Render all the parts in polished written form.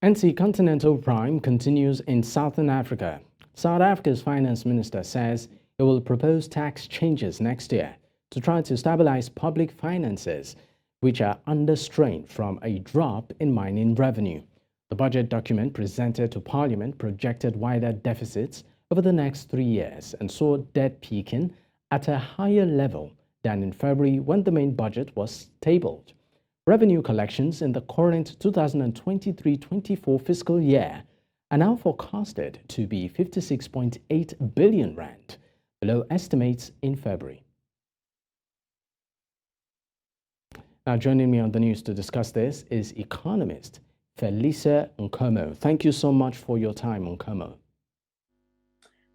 Anti-continental crime continues in Southern Africa. South Africa's finance minister says it will propose tax changes next year to try to stabilize public finances, which are under strain from a drop in mining revenue. The budget document presented to Parliament projected wider deficits over the next 3 years and saw debt peaking at a higher level than in February when the main budget was tabled. Revenue collections in the current 2023-24 fiscal year are now forecasted to be 56.8 billion rand, below estimates in February. Now, joining me on the news to discuss this is Economist Phelisa Nkomo. Thank you so much for your time, Nkomo.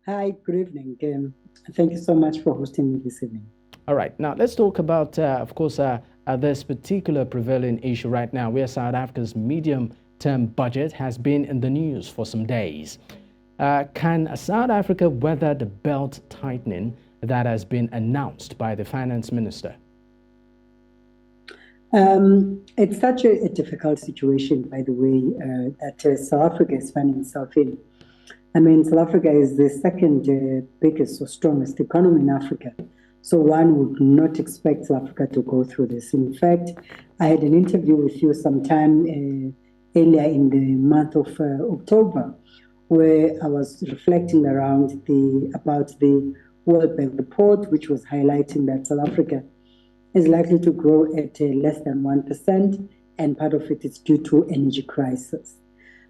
Hi, good evening. Thank you so much for hosting me this evening. All right. Now, let's talk about, of course, this particular prevailing issue right now, where South Africa's medium-term budget has been in the news for some days. Can South Africa weather the belt tightening that has been announced by the finance minister? It's such a difficult situation, by the way, that South Africa is finding itself in. I mean, South Africa is the second biggest or strongest economy in Africa. So one would not expect South Africa to go through this. In fact, I had an interview with you sometime earlier in the month of October, where I was reflecting around about the World Bank report, which was highlighting that South Africa is likely to grow at less than 1%, and part of it is due to energy crisis.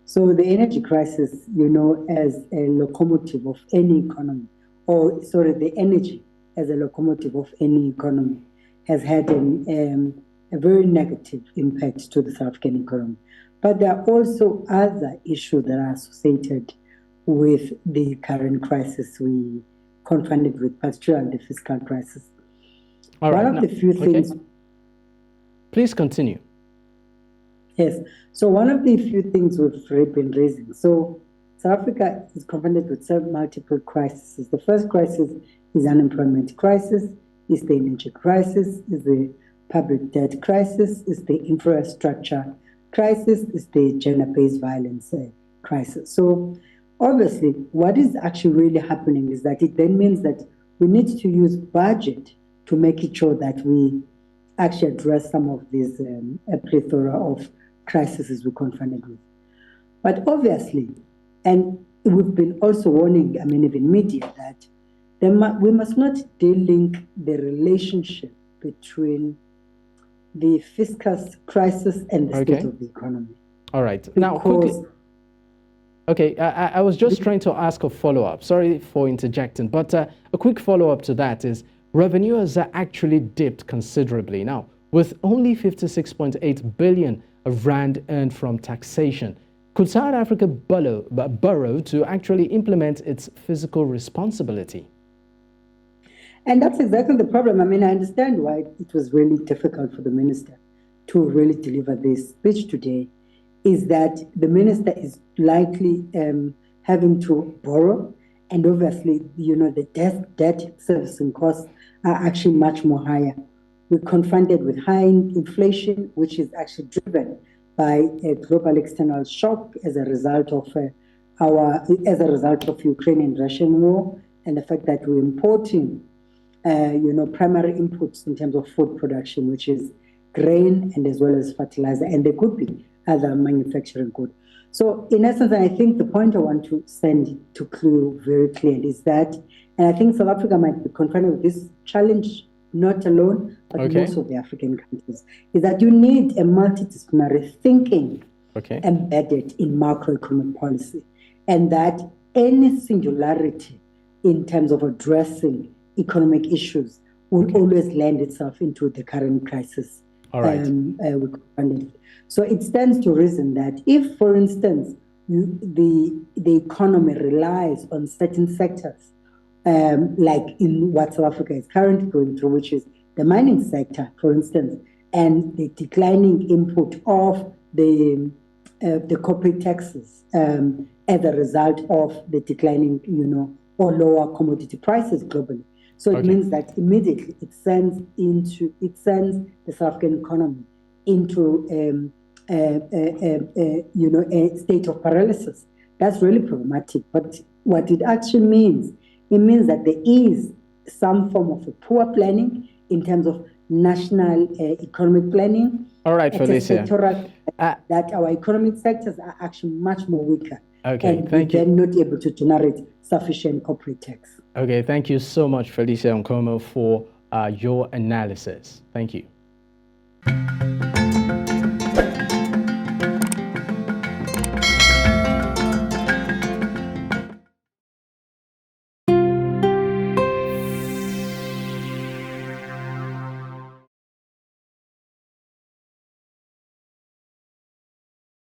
So the energy crisis, as a locomotive of any economy, the energy as a locomotive of any economy, has had a very negative impact to the South African economy. But there are also other issues that are associated with the current crisis we confronted with, particularly the fiscal crisis. One of the few things... Please continue. Yes. So one of the few things we've been raising. So South Africa is confronted with multiple crises. The first crisis is unemployment crisis, is the energy crisis, is the public debt crisis, is the infrastructure crisis, is the gender-based violence crisis. So obviously, what is actually really happening is that it then means that we need to use budget to make it sure that we actually address some of these plethora of crises we're confronted with. But obviously, and we've been also warning, even media, that we must not de-link the relationship between the fiscal crisis and the state of the economy. All right. Now, quickly. Okay, I was just trying to ask a follow-up. Sorry for interjecting, but a quick follow-up to that is revenue has actually dipped considerably. Now, with only 56.8 billion of rand earned from taxation, could South Africa borrow to actually implement its fiscal responsibility? And that's exactly the problem. I understand why it was really difficult for the minister to really deliver this speech today, is that the minister is likely having to borrow, and obviously, the debt servicing costs are actually much more higher. We're confronted with high inflation, which is actually driven by a global external shock as a result of Ukraine and Russian war, and the fact that we're importing primary inputs in terms of food production, which is grain and as well as fertilizer, and there could be other manufacturing goods. So in essence, I think the point I want to send to clue very clearly is that, and I think South Africa might be confronted with this challenge, not alone, but most of the African countries, is that you need a multidisciplinary thinking embedded in macroeconomic policy, and that any singularity in terms of addressing economic issues will always lend itself into the current crisis. All right. So it stands to reason that if, for instance, the economy relies on certain sectors, like in what South Africa is currently going through, which is the mining sector, for instance, and the declining input of the corporate taxes as a result of the declining, or lower commodity prices globally. So it means that immediately it sends the South African economy into a state of paralysis. That's really problematic. But what it actually means, it means that there is some form of a poor planning in terms of national economic planning. All right, at a Phelisa. sectoral, that our economic sectors are actually much more weaker. Okay, and thank you. They're not able to generate sufficient corporate tax. Okay, thank you so much, Phelisa Nkomo, for your analysis. Thank you.